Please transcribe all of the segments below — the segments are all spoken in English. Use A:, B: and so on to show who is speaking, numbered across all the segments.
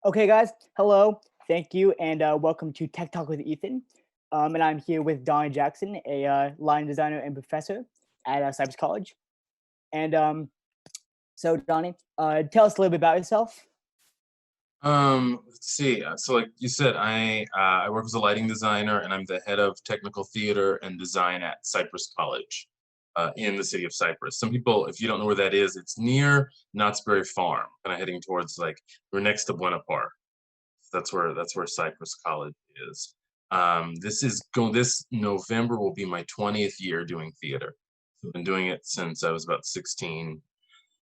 A: Okay, guys. Hello. Thank you, and welcome to Tech Talk with Ethan. And I'm here with Donny Jackson, a line designer and professor at Cypress College. And so, Donny, tell us a little bit about yourself.
B: Let's see. So, like you said, I work as a lighting designer, and I'm the head of technical theater and design at Cypress College, in the city of Cypress. Some people, if you don't know where that is, it's near Knott's Berry Farm, kind of heading towards we're next to Buena Park. That's where Cypress College is. This November will be my 20th year doing theater. So I've been doing it since I was about 16.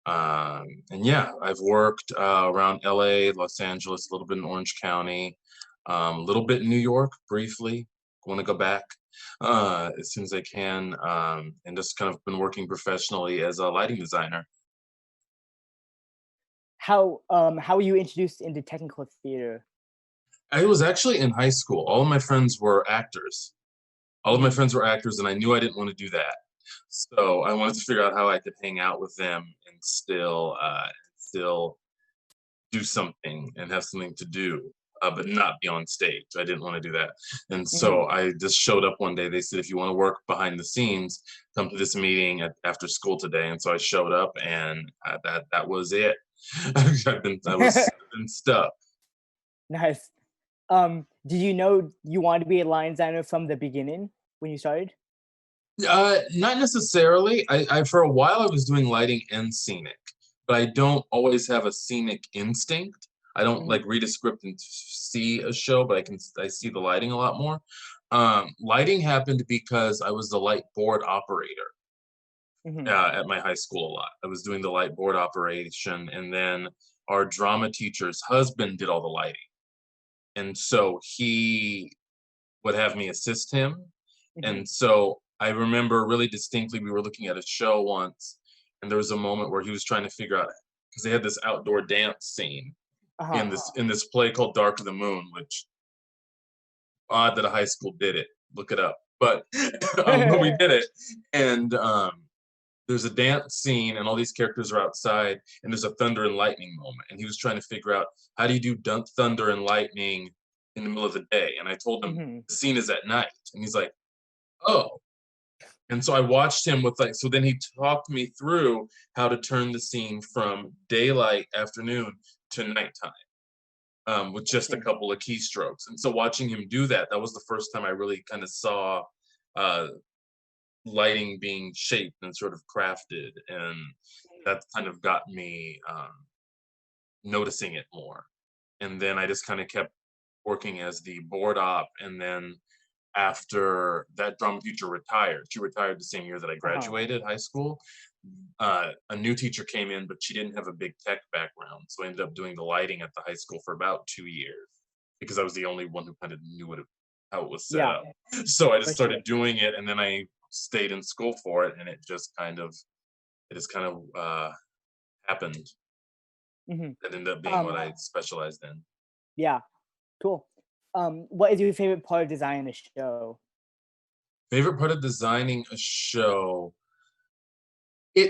B: And yeah, I've worked around LA, Los Angeles, a little bit in Orange County, a little bit in New York briefly. Want to go back as soon as I can, and just kind of been working professionally as a lighting designer.
A: How were you introduced into technical theater?
B: I was actually in high school. All of my friends were actors. All of my friends were actors, and I knew I didn't want to do that. So I wanted to figure out how I could hang out with them and still do something and have something to do, but not be on stage. I didn't want to do that. And so I just showed up one day. They said, if you want to work behind the scenes, come to this meeting after school today. And so I showed up, and that was it. I've been stuck.
A: Nice. Did you know you wanted to be a line designer from the beginning when you started?
B: Not necessarily. I for a while I was doing lighting and scenic, but I don't always have a scenic instinct. I don't like read a script and see a show, but I see the lighting a lot more. Lighting happened because I was the light board operator at my high school a lot. I was doing the light board operation, and then our drama teacher's husband did all the lighting, and so he would have me assist him. And so I remember really distinctly, we were looking at a show once, and there was a moment where he was trying to figure out, because they had this outdoor dance scene in this play called Dark of the Moon, which odd that a high school did it. Look it up, but we did it, and there's a dance scene, and all these characters are outside, and there's a thunder and lightning moment, and he was trying to figure out, how do you do thunder and lightning in the middle of the day? And I told him the scene is at night, and he's like, oh. And so I watched him so then he talked me through how to turn the scene from daylight, afternoon, to nighttime, with just a couple of keystrokes. And so watching him do that, that was the first time I really kind of saw lighting being shaped and sort of crafted. And that kind of got me noticing it more. And then I just kind of kept working as the board op. And then after that drama teacher retired, she retired the same year that I graduated high school. A new teacher came in, but she didn't have a big tech background. So I ended up doing the lighting at the high school for about 2 years, because I was the only one who kind of knew how it was set up. So I just started doing it, and then I stayed in school for it, and it just kind of happened. It ended up being what I specialized in.
A: Yeah, cool. What is your favorite part of designing a show?
B: Favorite part of designing a show?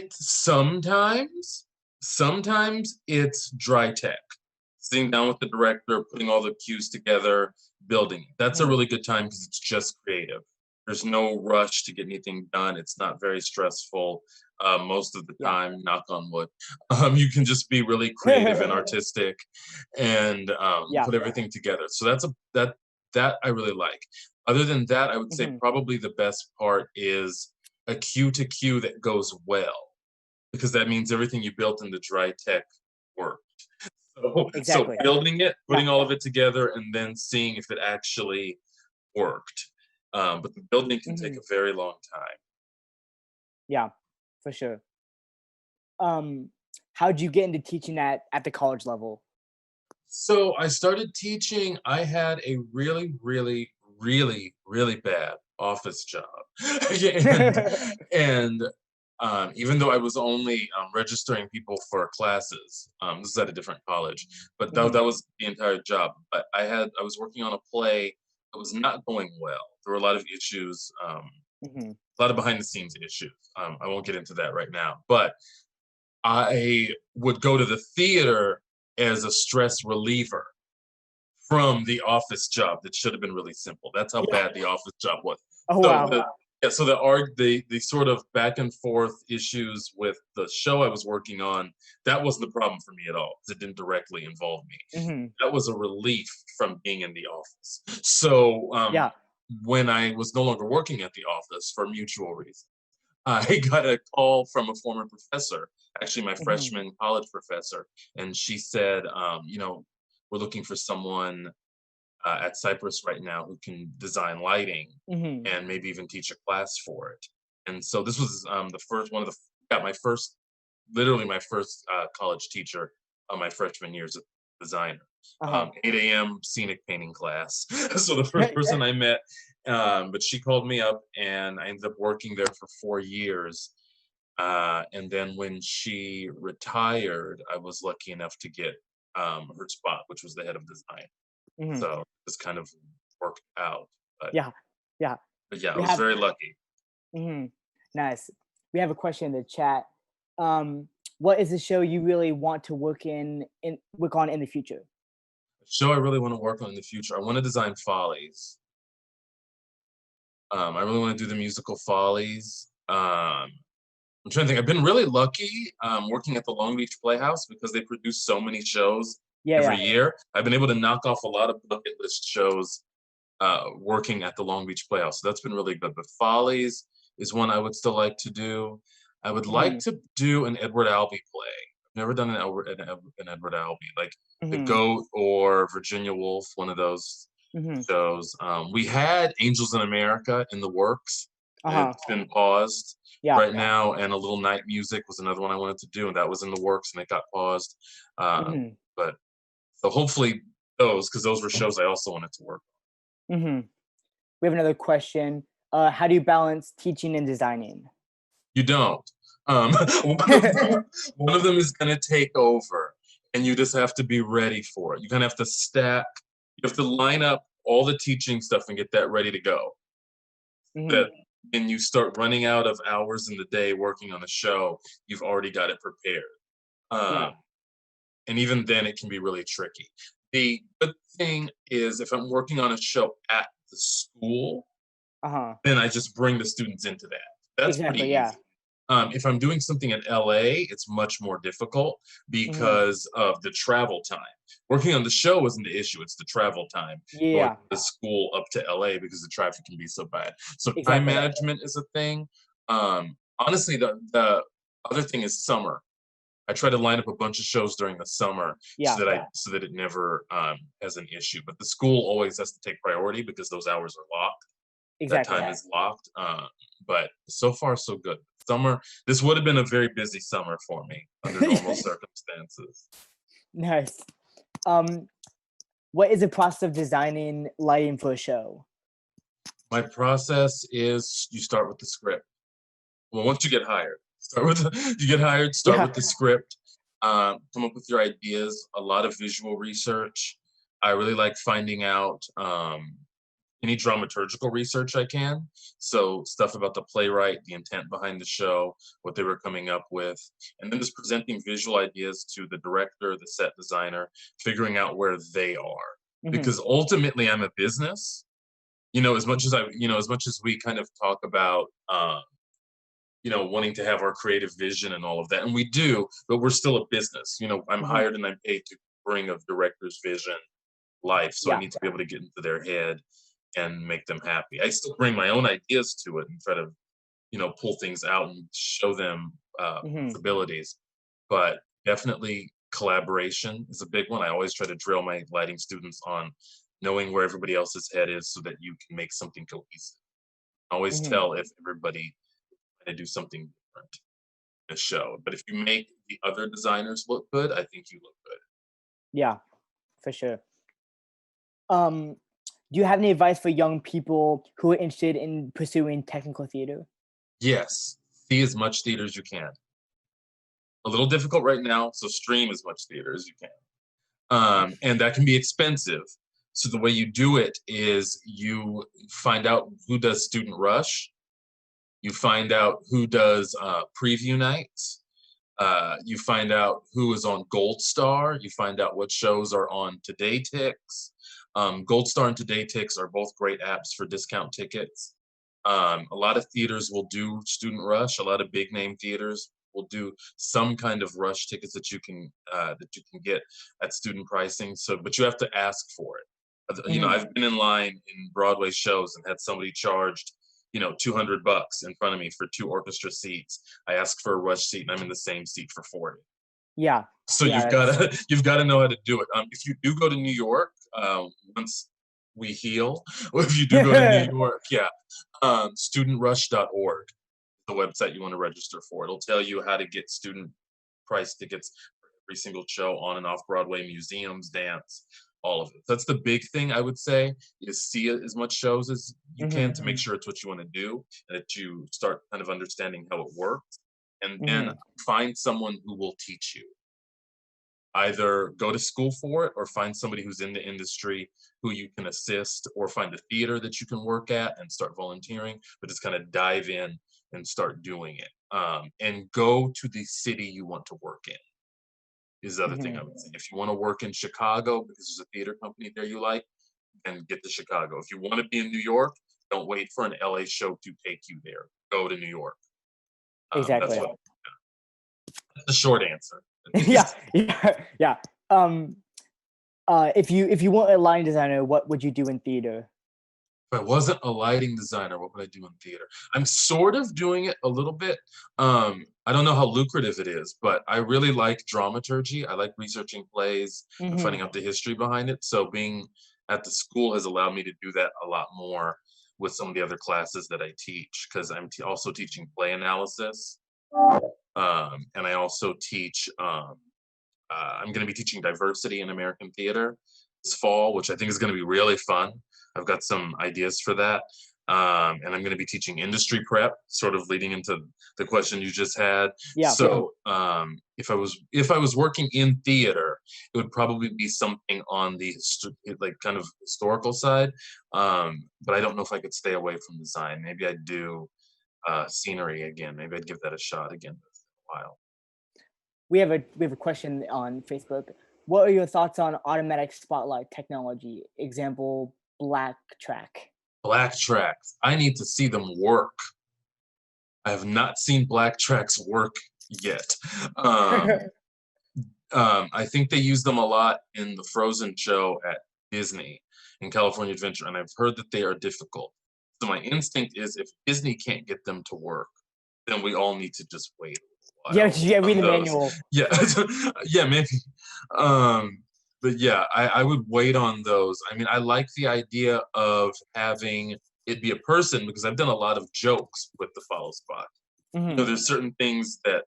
B: Sometimes it's dry tech. Sitting down with the director, putting all the cues together, building. That's a really good time because it's just creative. There's no rush to get anything done. It's not very stressful most of the time, knock on wood. You can just be really creative and artistic and put everything together. So that I really like. Other than that, I would say probably the best part is a cue to cue that goes well, because that means everything you built in the dry tech worked. So building it, putting all of it together, and then seeing if it actually worked. But the building can take a very long time.
A: Yeah, for sure. How'd you get into teaching at the college level?
B: So I started teaching. I had a really, really, really, really bad office job. and even though I was only registering people for classes, this is at a different college, but that was the entire job. But I was working on a play that was not going well. There were a lot of issues, a lot of behind the scenes issues. I won't get into that right now, but I would go to the theater as a stress reliever. from the office job that should have been really simple. That's how bad the office job was.
A: Oh,
B: So
A: wow.
B: so the sort of back and forth issues with the show I was working on, that wasn't the problem for me at all, because it didn't directly involve me.
A: Mhm.
B: That was a relief from being in the office. So
A: Yeah.
B: when I was no longer working at the office for mutual reasons, I got a call from a former professor, actually my
A: Mhm.
B: freshman college professor, and she said, we're looking for someone at Cypress right now who can design lighting
A: Mhm.
B: and maybe even teach a class for it. And so this was the first one of the yeah, my first, literally my first college teacher on my freshman years of designer.
A: Uh-huh.
B: 8 a.m. scenic painting class. So the first person I met, but she called me up and I ended up working there for 4 years. And then when she retired, I was lucky enough to get her spot, which was the head of design.
A: Mhm.
B: So it's kind of worked out. But,
A: Yeah. Yeah.
B: but yeah, I
A: We
B: was
A: have
B: very lucky.
A: Mhm. Nice. We have a question in the chat. What is the show you really want to work on in the future?
B: Show I really want to work on in the future. I want to design Follies. I really want to do the musical Follies. I'm trying to think. I've been really lucky working at the Long Beach Playhouse because they produce so many shows
A: Yeah,
B: every
A: yeah.
B: year. I've been able to knock off a lot of bucket list shows working at the Long Beach Playhouse. So that's been really good. But Follies is one I would still like to do. I would like
A: Mhm.
B: to do an Edward Albee play. I've never done an Edward Albee, like The
A: Mhm.
B: Goat or Virginia Woolf, one of those
A: Mhm.
B: shows. We had Angels in America in the works.
A: Uh-huh.
B: It's been paused
A: Yeah.
B: right now, and A Little Night Music was another one I wanted to do, and that was in the works, and it got paused.
A: Mhm.
B: But so hopefully those, because those were shows I also wanted to work.
A: Mhm. We have another question. How do you balance teaching and designing?
B: You don't. One of them is going to take over, and you just have to be ready for it. You're going to have to stack. You have to line up all the teaching stuff and get that ready to go. That
A: Mhm.
B: when you start running out of hours in the day working on a show, you've already got it prepared.
A: Yeah.
B: Um, and even then, it can be really tricky. The good thing is, if I'm working on a show at the school,
A: Uh-huh.
B: then I just bring the students into that. That's pretty
A: Exactly, yeah.
B: easy. If I'm doing something in LA, it's much more difficult
A: Mhm.
B: because of the travel time. Working on the show isn't the issue, it's the travel time going
A: Yeah.
B: to the school up to LA because the traffic can be so bad. So time
A: Exactly.
B: management is a thing. Honestly, the other thing is summer. I try to line up a bunch of shows during the summer
A: Yeah.
B: so that it never has an issue. But the school always has to take priority because those hours are locked. That
A: Exactly.
B: time is locked. But so far, so good. Summer, this would have been a very busy summer for me under normal circumstances.
A: Nice. Um, what is the process of designing lighting for a show?
B: My process is you start with the script. Well, once you get hired, you get hired, start
A: Yeah.
B: with the script, come up with your ideas, a lot of visual research. I really like finding out any dramaturgical research I can. So stuff about the playwright, the intent behind the show, what they were coming up with, and then just presenting visual ideas to the director, the set designer, figuring out where they are.
A: Mhm.
B: Because ultimately I'm a business, as much as we kind of talk about, wanting to have our creative vision and all of that, and we do, but we're still a business. I'm
A: Mhm.
B: hired and I'm paid to bring a director's vision life. So I
A: Yeah.
B: need to be able to get into their head and make them happy. I still bring my own ideas to it and try to, pull things out and show them
A: Mhm.
B: possibilities. But definitely collaboration is a big one. I always try to drill my lighting students on knowing where everybody else's head is so that you can make something cohesive. I always
A: Mhm.
B: tell if everybody to do something different in a show. But if you make the other designers look good, I think you look good.
A: Yeah, for sure. Um, do you have any advice for young people who are interested in pursuing technical theater?
B: Yes, see as much theater as you can. A little difficult right now, so stream as much theater as you can. And that can be expensive. So the way you do it is you find out who does student rush, you find out who does preview nights, you find out who is on Gold Star, you find out what shows are on Today Ticks. Gold Star and Today Tix are both great apps for discount tickets. A lot of theaters will do Student Rush. A lot of big name theaters will do some kind of rush tickets that you can get at student pricing. So, but you have to ask for it. You know, I've been in line in Broadway shows and had somebody charged, you know, $200 in front of me for 2 orchestra seats. I asked for a rush seat and I'm in the same seat for 40.
A: Yeah.
B: So
A: Yeah,
B: you've gotta know how to do it. If you do go to New York, once we heal, or if you do go to New York, studentrush.org, the website you want to register for. It'll tell you how to get student price tickets for every single show on and off Broadway, museums, dance, all of it. That's the big thing I would say, is see as much shows as you can to make sure it's what you want to do, and that you start kind of understanding how it works, and then find someone who will teach you. Either go to school for it or find somebody who's in the industry who you can assist, or find a theater that you can work at and start volunteering, but just kind of dive in and start doing it. And go to the city you want to work in is the other thing I would say. If you want to work in Chicago because there's a theater company there you like, then get to Chicago. If you want to be in New York, don't wait for an LA show to take you there. Go to New York.
A: exactly.
B: That's the short answer.
A: Yeah. If you weren't a lighting designer, what would you do in theater?
B: If I wasn't a lighting designer, what would I do in theater? I'm sort of doing it a little bit. I don't know how lucrative it is, but I really like dramaturgy. I like researching plays and finding out the history behind it. So being at the school has allowed me to do that a lot more with some of the other classes that I teach, because I'm also teaching play analysis. And I also teach, I'm going to be teaching diversity in American theater this fall, which I think is going to be really fun. I've got some ideas for that. And I'm going to be teaching industry prep, sort of leading into the question you just had.
A: Yeah.
B: So if I was working in theater, it would probably be something on the like kind of historical side. But I don't know if I could stay away from design. Maybe I'd do scenery again. Maybe I'd give that a shot again in a while.
A: We have a question on Facebook. What are your thoughts on automatic spotlight technology? Example, black track.
B: Black tracks. I need to see them work. I have not seen black tracks work yet. I think they use them a lot in the Frozen show at Disney in California Adventure, and I've heard that they are difficult. So my instinct is, if Disney can't get them to work, then we all need to just wait.
A: Yeah, read the manual.
B: Yeah, yeah, maybe. But yeah, I would wait on those. I mean, I like the idea of having it be a person, because I've done a lot of jokes with the follow spot. You know, there's certain things that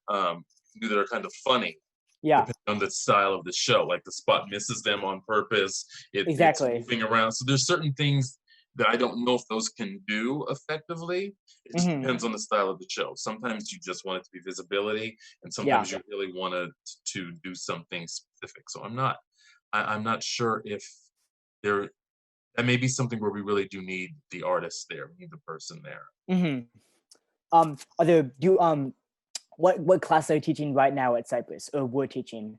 B: do that are kind of funny.
A: Yeah.
B: Depending on the style of the show, like the spot misses them on purpose.
A: Exactly.
B: It's moving around. So there's certain things that I don't know if those can do effectively. It just depends on the style of the show. Sometimes you just want it to be visibility, and sometimes you really want to do something specific. So I'm not sure if that may be something where we really do need the artist there, we need the person there.
A: Are there what class are you teaching right now at Cypress, or were teaching?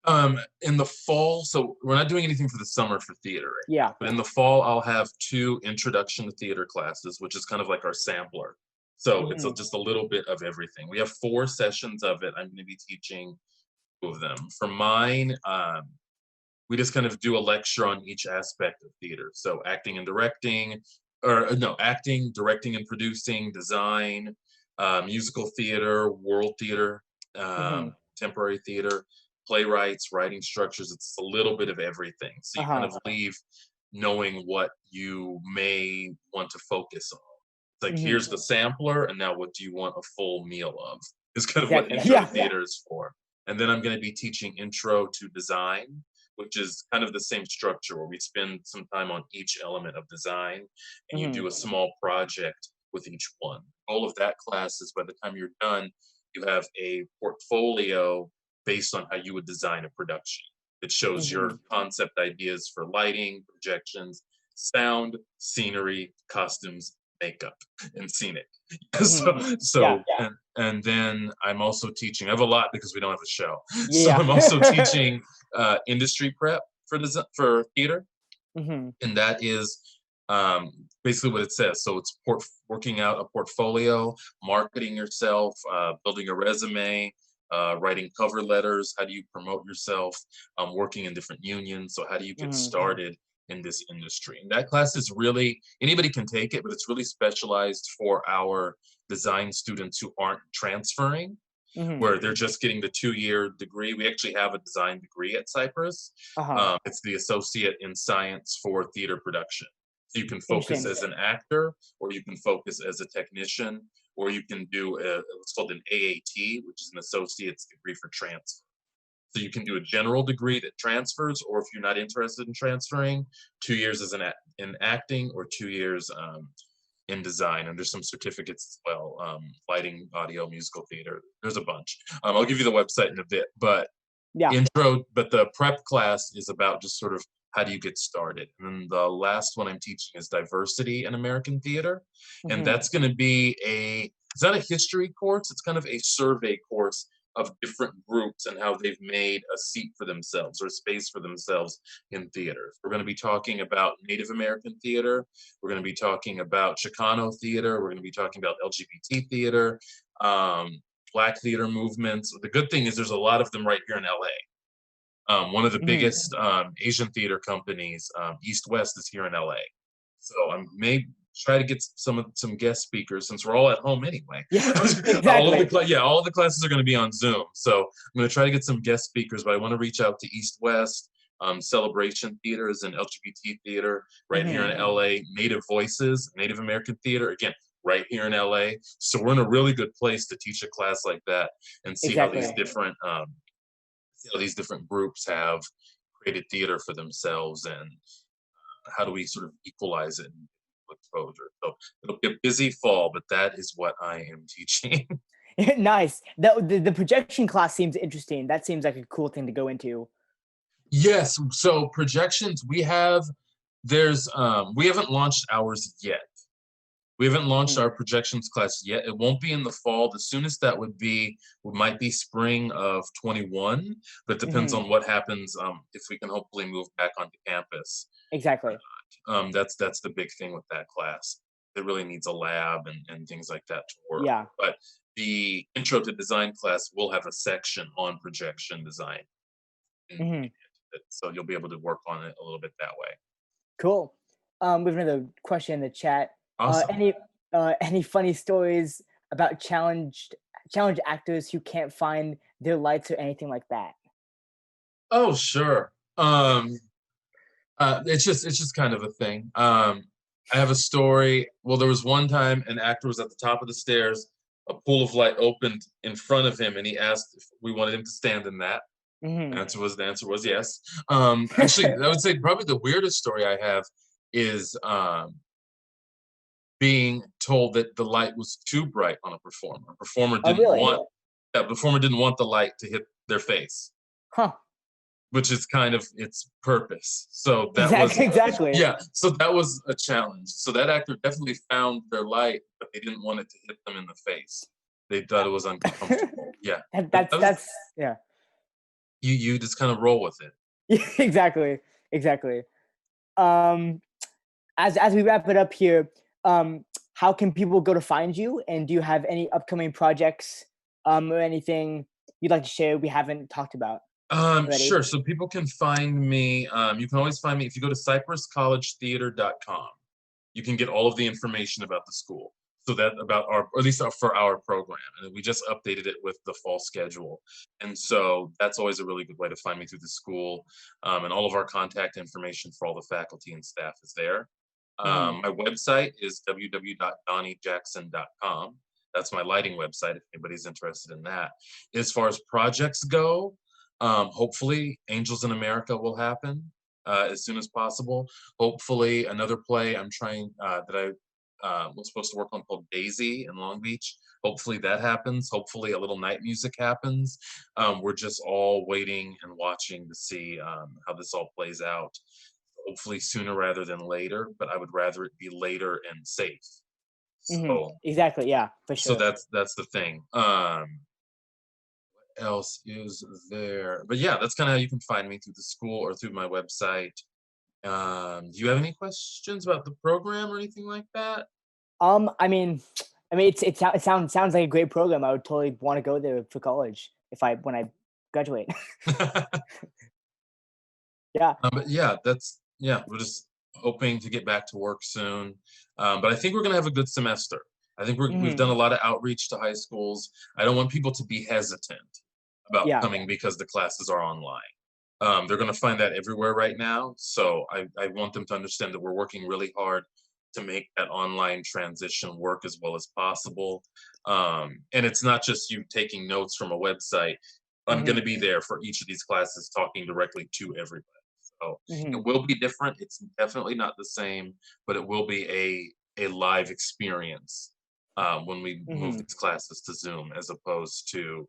B: In the fall, so we're not doing anything for the summer for theater. Right?
A: Yeah.
B: But in the fall, I'll have 2 introduction to theater classes, which is kind of like our sampler. So it's just a little bit of everything. We have 4 sessions of it. I'm going to be teaching 2 of them. For mine, we just kind of do a lecture on each aspect of theater. So acting and directing, acting, directing and producing, design, musical theater, world theater, contemporary theater, playwrights, writing structures. It's a little bit of everything. So you kind of leave knowing what you may want to focus on. It's like, here's the sampler, and now what do you want a full meal of? Is kind of what intro theater is for. And then I'm going to be teaching intro to design, which is kind of the same structure, where we spend some time on each element of design, and you do a small project with each one. All of that class is, by the time you're done, you have a portfolio based on how you would design a production. It shows your concept ideas for lighting, projections, sound, scenery, costumes, makeup, and scenic. And then I'm also teaching, I have a lot because we don't have a show. So I'm also teaching industry prep for theater. And that is basically what it says. So it's working out a portfolio, marketing yourself, building a resume, writing cover letters. How do you promote yourself? Working in different unions. So how do you get started in this industry? And that class is really, anybody can take it, but it's really specialized for our design students who aren't transferring, where they're just getting the 2-year degree. We actually have a design degree at Cypress. It's the Associate in Science for Theater Production. So you can focus as an actor, or you can focus as a technician, or you can do what's called an AAT, which is an Associate's degree for transfer. So you can do a general degree that transfers, or if you're not interested in transferring, 2 years as in acting, or 2 years in design. And there's some certificates as well, lighting, audio, musical theater. There's a bunch. I'll give you the website in a bit, but the prep class is about just sort of how do you get started. And then the last one I'm teaching is diversity in American theater. And that's going to be it's not a history course, it's kind of a survey course of different groups and how they've made a seat for themselves or a space for themselves in theater. We're going to be talking about Native American theater. We're going to be talking about Chicano theater. We're going to be talking about LGBT theater, Black theater movements. The good thing is there's a lot of them right here in LA. One of the biggest Asian theater companies, East West, is here in LA. So I may try to get some guest speakers, since we're all at home anyway.
A: Exactly.
B: All of the classes are going to be on Zoom. So I'm going to try to get some guest speakers, but I want to reach out to East West. Celebration Theater is an LGBT theater right here in LA. Native Voices, Native American theater, again, right here in LA. So we're in a really good place to teach a class like that and see how these different groups have created theater for themselves, and how do we sort of equalize it and exposure. So it'll be a busy fall, but that is what I am teaching.
A: Nice. The projection class seems interesting. That seems like a cool thing to go into.
B: Yes. So projections, we haven't launched ours yet. We haven't launched our projections class yet. It won't be in the fall. The soonest that might be spring of 21, but it depends on what happens, if we can hopefully move back onto campus.
A: Exactly.
B: That's the big thing with that class. It really needs a lab and things like that to work.
A: Yeah.
B: But the Intro to Design class will have a section on projection design. So you'll be able to work on it a little bit that way.
A: Cool. We have another question in the chat.
B: Awesome.
A: Any funny stories about challenged actors who can't find their lights or anything like that?
B: Oh, sure. It's just kind of a thing. I have a story. Well, there was one time an actor was at the top of the stairs, a pool of light opened in front of him, and he asked if we wanted him to stand in that. The answer was yes. Actually, I would say probably the weirdest story I have is being told that the light was too bright on a performer. A performer didn't want the light to hit their face. Which is kind of its purpose. So that was
A: exactly.
B: Yeah. So that was a challenge. So that actor definitely found their light, but they didn't want it to hit them in the face. They thought it was uncomfortable. Yeah.
A: That's yeah.
B: You just kind of roll with it.
A: Exactly. As we wrap it up here, how can people go to find you? And do you have any upcoming projects or anything you'd like to share we haven't talked about?
B: Sure. So people can find me. You can always find me if you go to cypresscollegetheater.com. You can get all of the information about the school. So that for our program. And we just updated it with the fall schedule. And so that's always a really good way to find me through the school. And all of our contact information for all the faculty and staff is there. My website is www.donnyjackson.com. That's my lighting website if anybody's interested in that. As far as projects go, hopefully Angels in America will happen as soon as possible. Hopefully another play I'm trying that I was supposed to work on called Daisy in Long Beach. Hopefully that happens. Hopefully a little night music happens. We're just all waiting and watching to see how this all plays out. Hopefully sooner rather than later, but I would rather it be later and safe. So
A: exactly, yeah, for sure.
B: So that's the thing. What else is there? But yeah, that's kind of how you can find me, through the school or through my website. Do you have any questions about the program or anything like that?
A: I mean, it sounds like a great program. I would totally want to go there for college when I graduate. Yeah.
B: But yeah, we're just hoping to get back to work soon. But I think we're gonna have a good semester. I think we've
A: Hmm.
B: done a lot of outreach to high schools. I don't want people to be hesitant about
A: Yeah.
B: coming because the classes are online. They're gonna find that everywhere right now. So I want them to understand that we're working really hard to make that online transition work as well as possible. And it's not just you taking notes from a website. I'm going
A: Hmm.
B: to be there for each of these classes talking directly to everybody. So
A: Hmm.
B: it will be different. It's definitely not the same, but it will be a live experience when we move
A: Hmm.
B: these classes to Zoom, as opposed to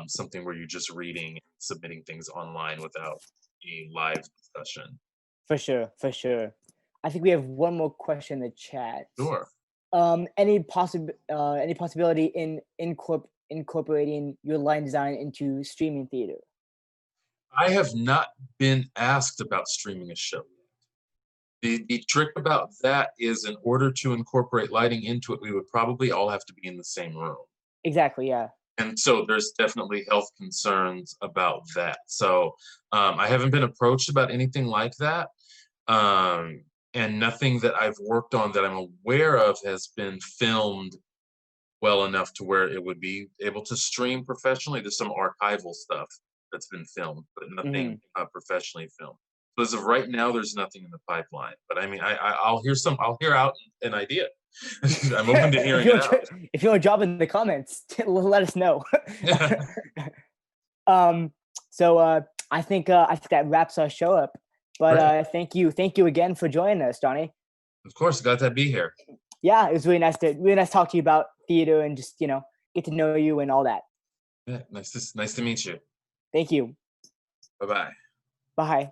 B: something where you're just reading and submitting things online without a live discussion.
A: For sure. For sure. I think we have one more question in the chat.
B: Sure.
A: Any possibility in incorporating your line design into streaming theater?
B: I have not been asked about streaming a show. The trick about that is, in order to incorporate lighting into it, we would probably all have to be in the same room.
A: Exactly. Yeah.
B: And so there's definitely health concerns about that. So I haven't been approached about anything like that. Um, and nothing that I've worked on that I'm aware of has been filmed well enough to where it would be able to stream professionally. There's some archival stuff that's been filmed, but nothing
A: Hmm.
B: professionally filmed. So as of right now, there's nothing in the pipeline. But I mean, I'll hear out an idea. I'm open to
A: if
B: hearing
A: you
B: it
A: want
B: out.
A: to, if you want to drop in the comments, let us know.
B: Yeah,
A: um. So I think that wraps our show up. But
B: great.
A: thank you again for joining us, Donny.
B: Of course, glad to be here.
A: Yeah, it was really nice to talk to you about theater and just get to know you and all that.
B: Yeah, nice to meet you.
A: Thank you.
B: Bye bye.
A: Bye.